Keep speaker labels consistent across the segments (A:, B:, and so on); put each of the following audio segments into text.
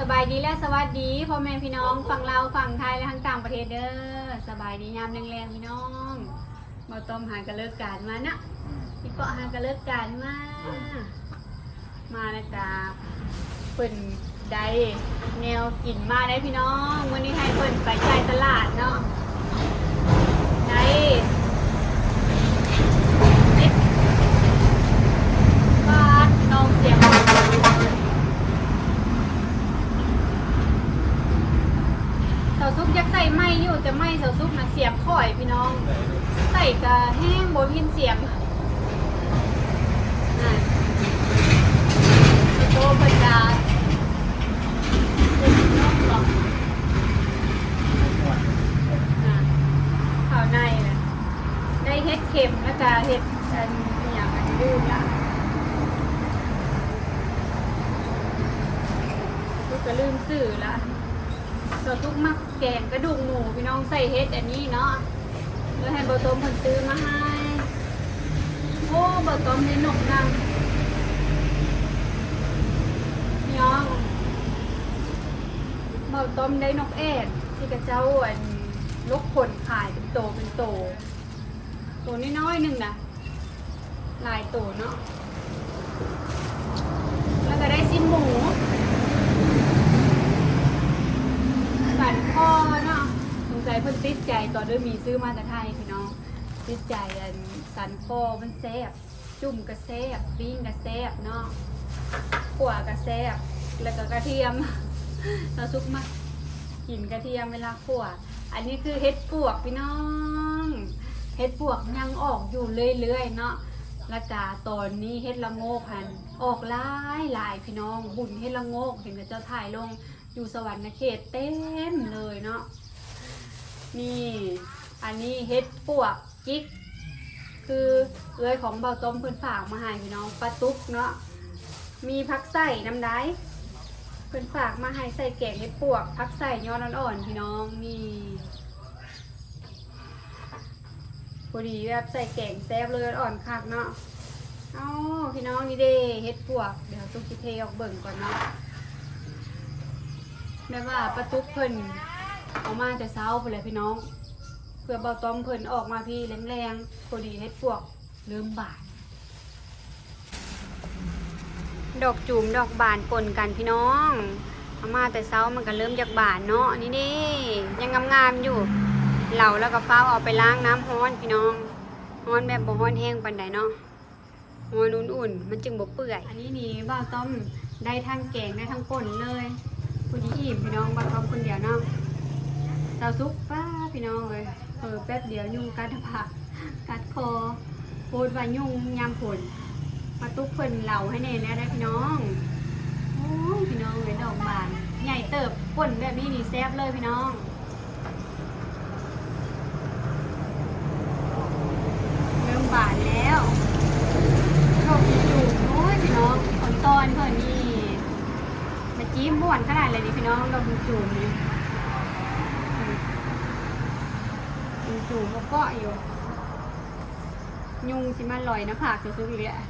A: สบายดีและสวัสดีพ่อแม่พี่น้องฝั่งลาวฝั่งไทยและทั้งต่างประเทศเด้อสบายดียามแรงๆพี่น้องมาต้มหากระเลิกการมานะพี่เปาะหากระเลิกการมานะจ๊ะเปิ่นได้แนวกินมาได้พี่น้องวันนี้ให้เปิ่นไปจ่ายตลาดเนาะได้บาทน้องเสียงเสาซุกยักใส่ไม้อยู่แต่ไม้เสาซุกนะเสียบข่อยพี่น้องใส่กะแห้งบนพินเสียบโตบรรดาข้าวในนะได้เฮ็ดเข็มแล้วก็เฮ็ดอันอย่างอันลืมละลูกก็ลืมสื่อละเราทุกมักแกงกระดูกหมูพี่น้องใส่เฮ็ดอันนี้เนาะเลยให้เบอร์ต้มคนซื้อมาให้โอ้เบอร์ต้มในหนกนังพี่น้องเบอร์ต้มได้นกแอดที่กระเจ้าอันลกขนขายเป็นโตตัวน้อยๆหนึ่งนะลายตัวเนาะแล้วก็ได้สิ้นหมูสันคอเนาะสงสัยเพิ่นติดใจตอนเริ่มมีซื้อมาแต่ไทยพี่น้องติดใจอันสันคอมันแซ่บจุ่มกระแซ่บปิ้งกระแซ่บเนาะขั่วกระแซ่บแล้วก็กระเทียมเราซุกมากินกระเทียมเวลาขั่วอันนี้คือเฮ็ดปวกพี่น้องเฮ็ดปวกยังออกอยู่เรื่อยๆเนาะแล้วก็ตอนนี้เฮ็ดละโงกหันออกหลายพี่น้องบุญเฮ็ดละโงกเห็นกับเจ้าถ่ายลงอยู่สวรรค์เขตเต็มเลยเนาะนี่อันนี้เฮ็ดปวกจิกคือเอื้อยของเบาต้มเพิ่นฝากมาให้พี่น้องปลาตุ๊กเนาะมีผักใส่น้ำได้เพิ่นฝากมาให้ใส่แกงเฮ็ดปวกผักใส่ยอดอ่อนๆพี่น้องนี่พอดีแบบใส่แกงแซ่บเลยอ่อนคักเนาะเอ้าพี่น้องนี่เด้เฮ็ดปวกเดี๋ยวตุ๊กสิเทออกเบิ่งก่อนเนาะแม่ว่าปลาตุ๊กเพิ่นเอามาแต่เช้าไปเลยพี่น้องเพื่อเบาต้อมเพิ่นออกมาพี่แรงๆพอดีเฮ็ดปวกเริ่มบานดอกจุ่มดอกบานปนกันพี่น้องเอามาแต่เช้ามันก็เริ่มจากบานเนาะนี่นี่ยังงามๆอยู่เหล่าแล้วก็ฟ้าเอาไปล้างน้ำร้อนพี่น้องร้อนแบบบ่ร้อนแห้งปานใดเนาะร้อนอุ่นๆมันจึงบ่เปื่อยอันนี้นี่เบาต้อมได้ทั้งแกงได้ทั้งป่นเลยคุณอิ่มพี่น้องมาพร้อมคนเดียวเนาะเจ้าซุกป้าพี่น้องเลยแป๊บเดียวยุ่งกัดผักกัดคอโคตรว่ายุ่งยามฝนมาตุ๊กเพิ่นเหล่าให้แน่แน่ได้พี่น้องโอ้ยพี่น้องเลยดอกบานใหญ่เติบป่นแบบนี้นี่แซ่บเลยพี่น้องเริ่มบานแล้วดอกจุ่มโอ้ยพี่น้องขนตอนเพิ่นนี่มาจิ้มบ้วนขนาดเลยนี่พี่น้องดอกจุ่มนี่จุ่มก็อยู่ยุงสิมาลอยนะผักจะซุกอีกแล้ว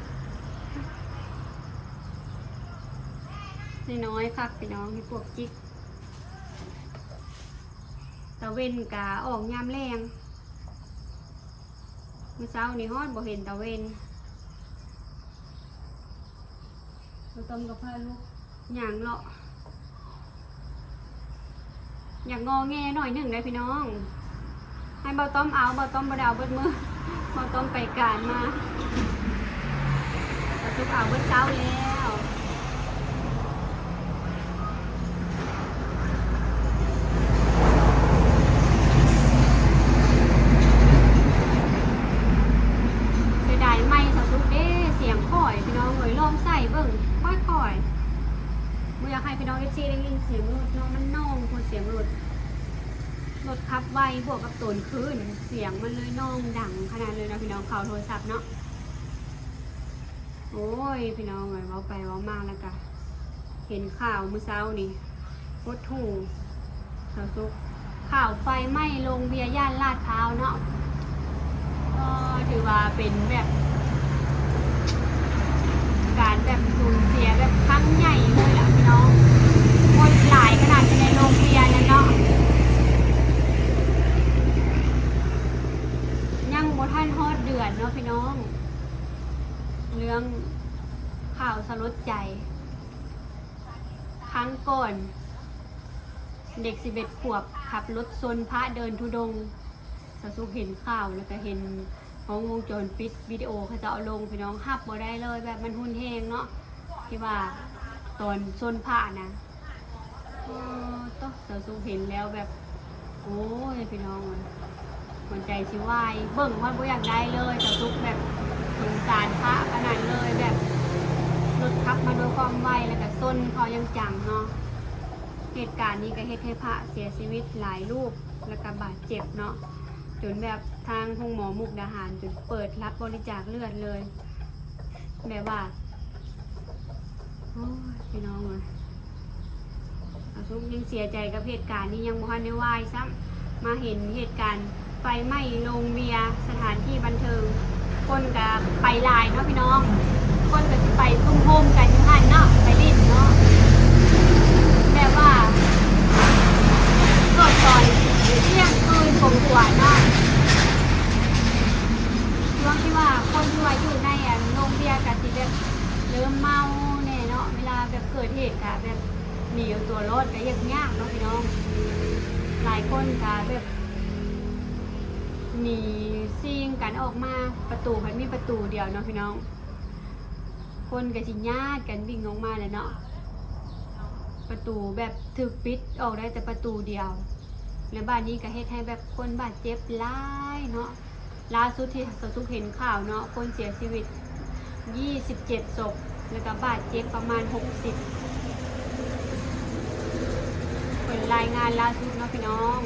A: น้อยๆคักพี่น้องที่พวกจิกตะเวนกาออกยามแรงเมื่อเช้านี่ฮอดบ่เห็นตะเวนเราต้มกับพ่อลูกอย่างเลาะอยากงอแงหน่อยหนึ่งได้พี่น้องให้เบาต้มเอาเบาต้มเบาดาวเบิดมือเบาต้มไปการมาเบาต้มเอาเบิดเช้าแล้วเสียดายไม่สาวซุกเด้เสียงข่อยพี่น้องเลยลองใส่เบิ่งค่อยๆไม่อยากให้พี่น้องFCได้ยินเสียงรถน้องมันน่องคนเสียงรถขับไวบวกกับตูนคืนเสียงมันเลยน้องดังขนาดเลยนะพี่น้องข่าวโทรศัพท์เนาะโอ้ยพี่น้องเลยเว้าไปเว้ามาแล้วกันเห็นข่าวมื้อเช้านี่โคตรถูกข่าวซุกข่าวไฟไหม้โรงเบียร์ย่านลาดพร้าวเนาะก็ถือว่าเป็นแบบการแบบสูญเสียแบบครั้งใหญ่เลยแหละพี่น้องคน รั้งก่อนเด็ก11 ขวบขับรถชนพระเดินธุดงค์สาวสุขเห็นข่าวแล้วก็เห็นของวงจรปิดวิดีโอเขาจะเอาลงพี่น้องหับบ่ได้เลยแบบมันหุ่นแหงเนาะที่ว่าตอนชนพระนะต้องสาวสุขเห็นแล้วแบบโอ้ยพี่น้องหัวใจสิวายเบิ่งว่าบ่อยากได้เลยสาวสุขแบบสงสารพระขนาดเลยแบบรถขับมาด้วยความไวแล้วก็ชนเขายังจังเนาะเหตุการณ์นี้ก็เฮ็ดให้พระเสียชีวิตหลายรูปแล้วก็บาดเจ็บเนาะจนแบบทางโรงหมอมุกดาหารจนเปิดรับบริจาคเลือดเลยแบบว่าโอ้ยพี่น้องเลยอาซุกยังเสียใจกับเหตุการณ์นี้ยังบ่ทันได้ไหวซ้ำมาเห็นเหตุการณ์ไฟไหม้โรงเบียร์สถานที่บันเทิงคนก็ไปหลายเนาะพี่น้องคนก็สิไปทุ่มโฮมกันอยู่หั่นเนาะไปลิ้นเนาะแบบว่าก็ตอนเที่ยงคืนผมหัวเนาะช่วงที่ว่าคนที่ว่าอยู่ในโรงเบียร์ก็สิแบบเริ่มเมาแน่เนาะเวลาแบบเกิดเหตุก็แบบหนีเอาตัวรอดก็ยากเนาะพี่น้องหลายคนก็แบบหนีซิ่งกันออกมาประตูมันมีประตูเดียวเนาะพี่น้องคนก็สิญาติกันวิ่งออกมาเลยเนาะประตูแบบถูกปิดออกได้แต่ประตูเดียวและบ้านนี้ก็เฮ็ดให้แบบคนบาดเจ็บหลายเนาะล่าสุดที่สาวสุขเห็นข่าวเนาะคนเสียชีวิต27 ศพแล้วก็บาดเจ็บประมาณ60เป็นรายงานล่าสุดเนาะพี่น้อง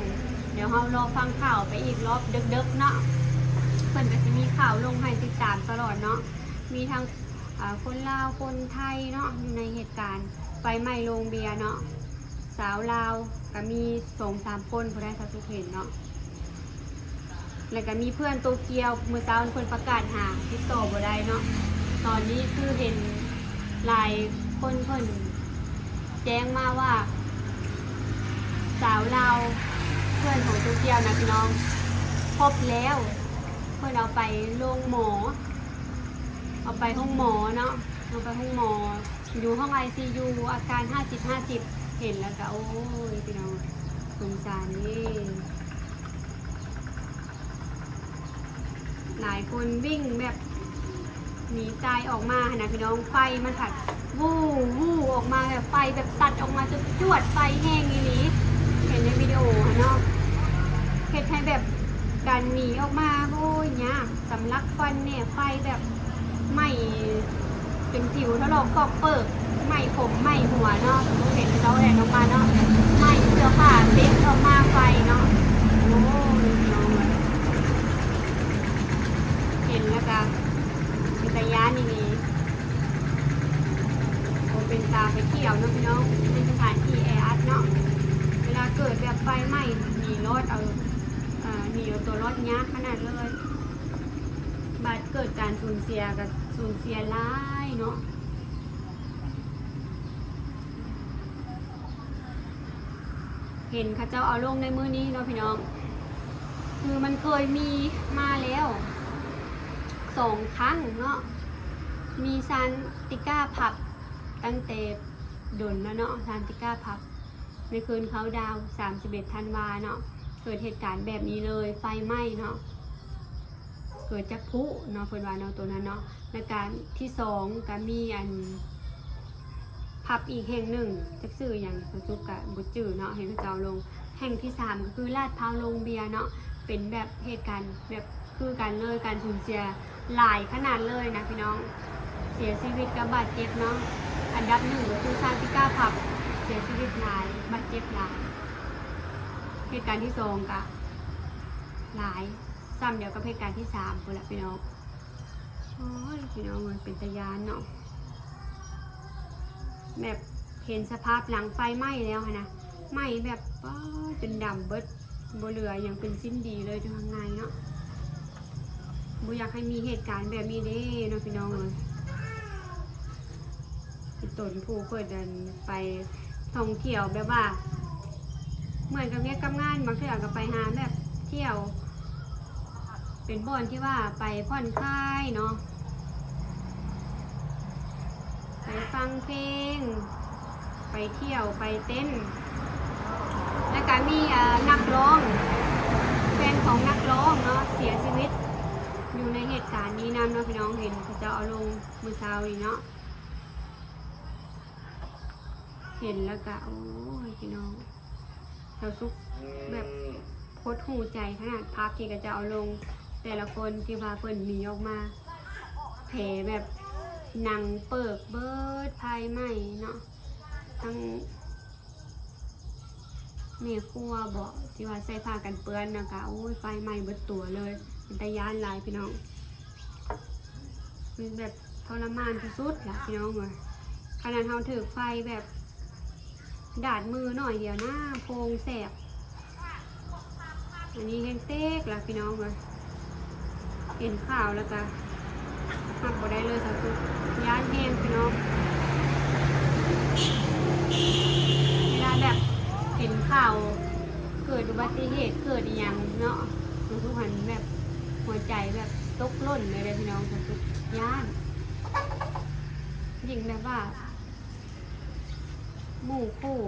A: เดี๋ยวเรารอฟังข่าวไปอีกรอบดึกๆเนาะเพิ่นก็จะมีข่าวลงให้ติดตามตลอดเนาะมีทั้งคนลาวคนไทยเนาะอยู่ในเหตุการณ์ไฟไหม้โรงเบียร์เนาะสาวลาวก็มี 2-3 คนผู้ได้สาวสุขเห็นเนาะแล้วก็มีเพื่อนโตเกียวเมื่อเช้าคนประกาศหาติดต่อบ่ได้เนาะตอนนี้คือเห็นหลายคนเพิ่นแจ้งมาว่าสาวลาวเพื่อนของโตเกียวนะพี่น้องพบแล้วเพื่อนเอาไปโรงหมอเอาไปห้องหมอเนาะเอาไปห้องหมออยู่ห้อง ICU อาการ50-50เห็นแล้วก็โอ้ยพี่น้องสงสารนี่หลายคนวิ่งแบบหนีตายออกมานะพี่น้องไฟมันผัดวู้ออกมาแบบไฟแบบสัตว์ออกมาจนจวดไฟแห้งอย่างนี้เห็นในวิดีโอเนาะเห็นให้แบบการหนีออกมาโอ้ยเนี่ยสำลักควันเนี่ยไฟแบบไหม้จนผิวทะลอกกอกเปิกไหม้ผมไหม้หัวเนาะเห็นเราแหลนออกมาเนาะไหม้เสื้อผ้าเล็กออกมาไฟเนาะโอ้ยน้องเห็นแล้วก็เป็นตายานนี่โอเป็นตาไปเที่ยวเนาะพี่น้องเป็นสถานที่แออัดเนาะเวลาเกิดแบบไฟไหม้หนีรอดเอาหนีเอาตัวรอดยากขนาดเลยบาดเกิดการสูญเสียกับสูญเสียหลายเนาะเห็นข้าเจ้าเอาลงในมื้อนี้เนาะพี่น้องคือมันเคยมีมาแล้ว2 ครั้งเนาะมีซานติก้าผับตั้งแต่ดนแล้วเนาะซานติก้าผับในคืนเขาดาว31 ธันวาเนาะเกิดเหตุการณ์แบบนี้เลยไฟไหม้เนาะเกิดจากพลุเนาะเพิ่นว่าเนาะตัวนั้นเนาะในการที่2ก็มีผับอีกแห่งหนึ่งจักชื่ออย่างสุกะบ่จื้อเนาะเห็นเขาเจ้าลงแห่งที่3ก็คือลาดพร้าวโรงเบียร์เนาะเป็นแบบเหตุการณ์แบบคือกันเลยการสูญเสียหลายขนาดเลยนะพี่น้องเสียชีวิตกับบาดเจ็บเนาะอันดับ1ก็คือซานติก้าผับเสียชีวิตหลายบาดเจ็บหลายเหตุการณ์ที่2ก็หลายซ้ำเดียวกับเหตุการณ์ที่3คนละพี่น้องโอ้ยพี่น้องมันเป็นตะยานเนาะแบบเห็นสภาพหลังไฟไหม้แล้วนะไหม้แบบจนดำเบิดบ่เหลืออย่างเป็นสิ้นดีเลยทางในเนาะบ่อยากให้มีเหตุการณ์แบบนี้เด้เนาะพี่น้องเลยตนผู้เปิดเดินไปท่องเที่ยวแบบว่าเหมือนกับเนี้ยกับงานบางทีก็ไปหาแบบเที่ยวเป็นบ่อนที่ว่าไปผ่อนคลายเนาะไปฟังเพลงไป เที่ยวไปเต้นแล้วก็มีนักร้องแฟนของนักร้องเนาะเสียชีวิตอยู่ในเหตุการณ์นี้นะเนาะพี่น้องเห็นเขาจะเอาลงมือเช้านี่เนาะเห็นแล้วก็โอ้ยพี่น้องเราซุกแบบโคตรหูใจขนาดภาพที่ก็จะเอาลงแต่ละคนที่พาเพิ่นหนีออกมาแผลแบบหนังเปิกเบิดภายไหมเนาะทั้งเมียครัวบอกที่ว่าใส่ผ้ากันเปื้อนนะคะโอ้ยไฟไหม้เบิดตัวเลยเป็นตาย้านหลายพี่น้องเป็นแบบทรมานที่สุดล่ะพี่น้องเลยขนาดเขาถือไฟแบบดาดมือหน่อยเดียวหน้าโพงแสบอันนี้แห้งเต๊กล่ะพี่น้องเลยเห็นข่าวแล้วก็หักบ่ได้เลยสักทีย้านแห้งพี่น้องเวลาแบบเห็นข่าวเกิดอุบัติเหตุเกิดอย่างเนาะทุกคนแบบหัวใจแบบตกล่นเลยพี่น้องทุกย้านยิ่งแบบว่าหมู่คู่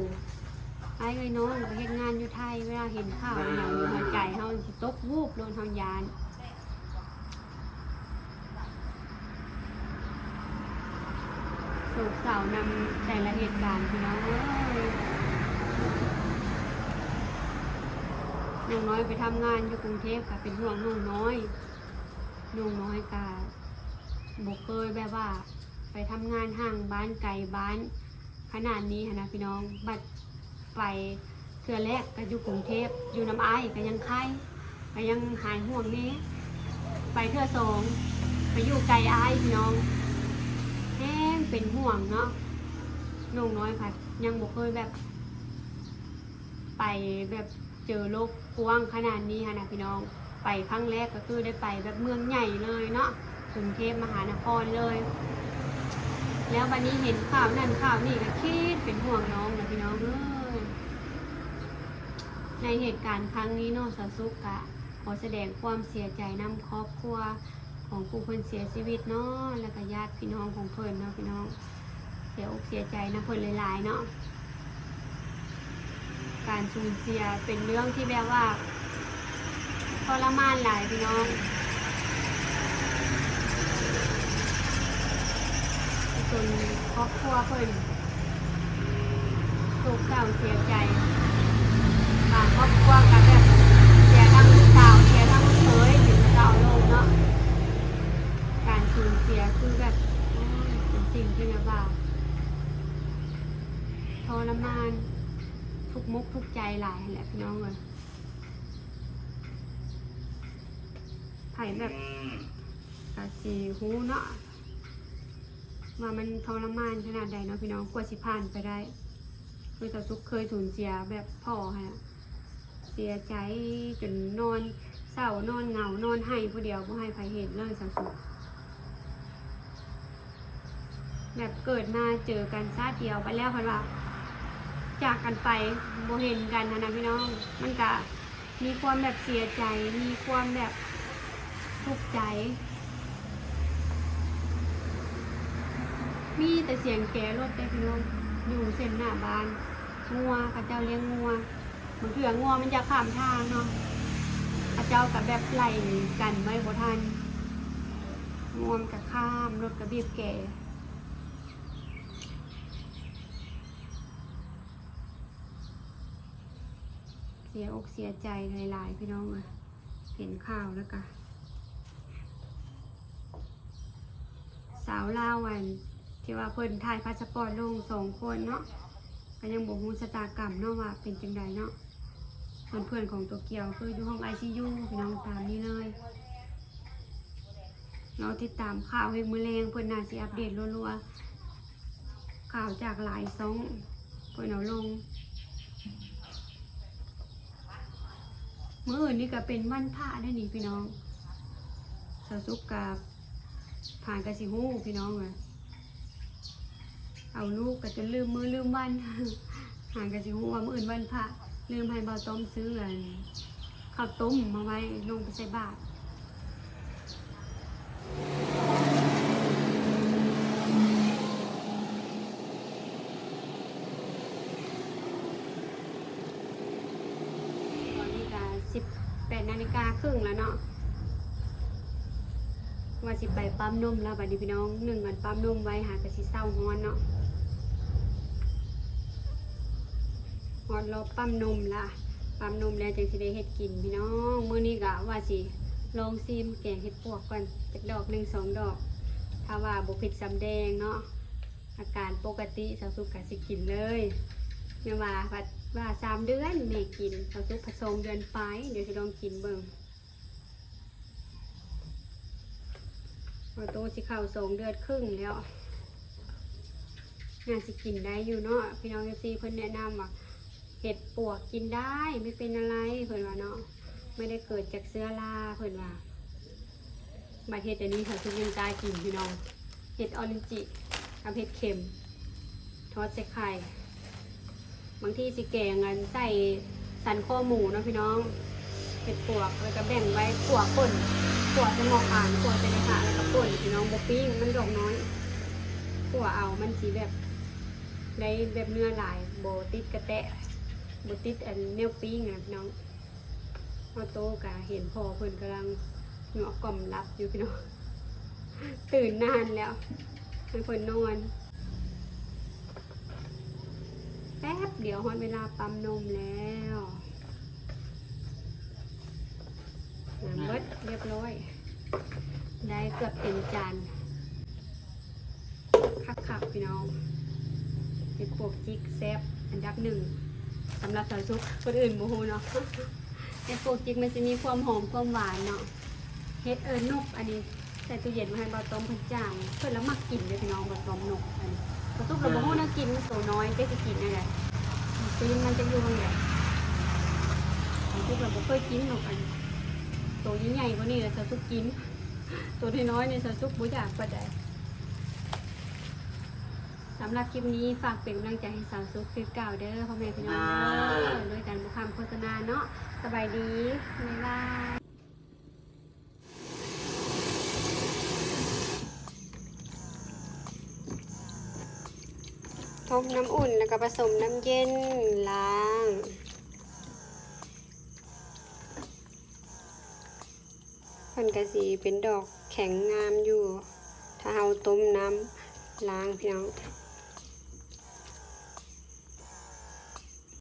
A: ไอ้เลยน้องไปเฮ็ดงานอยู่ไทยเวลาเห็นข่าวอย่างหัวใจเขาสิตกวูบโดนทางยานโศกเศร้านำแต่ละเหตุการณ์พี่น้องน้องน้อยไปทำงานอยู่กรุงเทพค่ะเป็นห่วงน้องน้อยกะบอกเคยแบบว่าไปทำงานห่างบ้านไกลบ้านขนาดนี้นะพี่น้องบัดไปเทื่อแรกก็อยู่กรุงเทพอยู่น้ำอ้ายก็ยังไข้ก็ยังหายห่วงนี้ไปเทื่อสองไปอยู่ไกลอ้ายพี่น้องแห้งเป็นห่วงเนาะน้องน้อยค่ะยังบอกเคยแบบไปแบบเจอโลกกว้างขนาดนี้นะพี่น้องไปครั้งแรกก็คือได้ไปแบบเมืองใหญ่เลยเนาะกรุงเทพมหานครเลยแล้ววันนี้เห็นข่าวนั่นข่าวนี่ก็คิดเป็นห่วงน้องนะพี่น้องในเหตุการณ์ครั้งนี้เนาะสาวซุกะขอแสดงความเสียใจนำครอบครัวของผู้คนเสียชีวิตเนาะแล้วก็ญาติพี่น้องของเพิ่นเนาะพี่น้องเสียอกเสียใจนะเพิ่นหลายๆเนาะการสูญเสียเป็นเรื่องที่แบบว่าทรมานหลายพี่น้องจนครอบครัวเพิ่นโศกเศร้าเสียใจบางครอบครัวก็แบบเสียทั้งลูกสาวเสียทั้งลูกเขยถึงจะเอาลงเนาะการสูญเสียคือแบบเป็นสิ่งที่แบบว่าทรมานทุกมุกทุกใจหลายแหละพี่น้องเลยไผ่แบบกะสีหูเนาะว่ามันทรมานขนาดใดเนาะพี่น้องกว่าสิผ่านไปได้คือสาวซุกเคยสูญเสียแบบพ่อฮะเสียใจจนนอนเศร้านอนเหงานอนให้ผู้เดียวผู้ให้ใครเห็นเลยสาวซุกแบบเกิดมาเจอกันชาติเดียวไปแล้วพันว่าจากกันไปโบเห็นกันนะพี่น้องมันก็มีความแบบเสียใจมีความแบบทุกข์ใจมีแต่เสียงแก่รถแต่พี่น้องอยู่เส้นหน้าบ้านงัวข้าเจ้าเลี้ยงงัวเหมือนเถื่องัวมันจะข้ามทางเนาะข้าเจ้ากับแบบไล่กันไว้บ่ทันงัวมันกับข้ามรถกับบีบแก่เสียอกเสียใจหลายๆพี่น้องเลยเห็นข่าวแล้วกันสาวลาววันที่ว่าเพิ่นถ่ายพาสปอร์ตลง2 คนเนาะก็ยังบอกฮู้ชะตากรรมเนาะว่าเป็นจังใดเนาะเพื่อนๆของตัวเกียวคืออยู่ห้อง ICU พี่น้องตามนี้เลยเราติดตามข่าวให้มื้อแรงเพิ่นน่าสิอัปเดตรัวๆข่าวจากหลายช่องเพิ่นเอาลงมื้ออื่นนี่ก็เป็นวันพระได้นี่พี่น้องสาวซุกกับผ่านกะสิฮู้พี่น้องเลยเอาลูกก็จะลืมมื้อลืมวันห่างกะสิฮู้ว่ามื้ออื่นวันพระลืมให้เบาต้มซื้อข้าวต้มมาไว้ลงไปใส่บาตร
B: 8:30แล้วเนาะว่าสิไปปั๊มนมแล้วบัดนี้พี่น้อง1วันปั๊มนมไว้หากะสิเศร้าฮ้อนเนาะฮอดรอปั๊มนมล่ะปั๊มนมแล้วจังสิได้เฮ็ดกินพี่น้องมื้อนี้ก็ว่าสิลองซิมแกงเห็ดปวกก่อนจักดอก1 2 ดอกถ้าว่าบ่ผิดสำแดงเนาะอาการปกติสาวสุกก็สิกินเลยแม่ว่า3 เดือนแม่กินสาวสุกผสมเดือนปลายเดี๋ยวสิลองกินเบิ่งพอโตสิเข้า2 เดือนครึ่งแล้วน่าสิกินได้อยู่เนาะพี่น้องFCเพิ่นแนะนำว่าเห็ดปวกกินได้ไม่เป็นอะไรเพิ่นว่าเนาะไม่ได้เกิดจากเชื้อราเพิ่นว่ามาเห็ดอันนี้ค่ะทุกยังตายกินพี่น้องเห็ดออรินจิกับเห็ดเข็มทอดใส่ไข่บางที่สิแกงกันใส่สันข้อหมูเนาะพี่น้องเห็ดปวกแล้วก็แบ่งไว้ปวกป่นปวกจะงอกอ่านปวกจะในขาแล้วก็ป่นพี่น้องบปิ้งมันดอกน้อยปวกเอามันสีแบบได้แบบเนื้อหลายโบติดกระแตะโบติดอันเนื้อปิ้งนะพี่น้องพอโตกะเห็นพอเพิ่นกำลังเหงาะกล่อมรับอยู่พี่น้องตื่นนานแล้วให้เพิ่นนอนแป๊บเดี๋ยวฮอดเวลาปั๊มนมแล้วน้ำเบิดเรียบร้อยได้เกือบเต็มจานคักๆพี่น้องเป็นพวกจิกแซ่บอันดับ1สำหรับสาวซุกคนอื่นบ่ฮู้เนาะไอ้พวกจิกมันจะมีความหอมความหวานเนาะเฮ็ดนกอันนี้ใส่ตู้เย็นมาให้บ่ต้มพันจางเพิ่นแล้วมักกินเลยพี่น้องบ่ต้มนกอันนี้สาวซุกเราบ่ฮู้นะกินมันตัวน้อยก็สิกินนั่นแหละตีนมันจะอยู่ตรงไหนสาวซุกเราบ่เคยกินนกอันนี้ตัวใหญ่ๆกว่านี้สาวซุกกินตัวน้อยๆนี่สาวซุกบ่อยากปานใดสำหรับคลิปนี้ฝากเป็นกำลังใจให้สาวซุกคือเก่าเด้อพ่อแม่พี่น้องเด้อด้วยกันบุคคลโฆษณาเนาะสบายดีบ๊ายบายต้มน้ำอุ่นแล้วก็ผสมน้ำเย็นล้างเพิ่นก็สิเป็นดอกแข็งงามอยู่ถ้าเอาต้มน้ำล้างพี่น้อง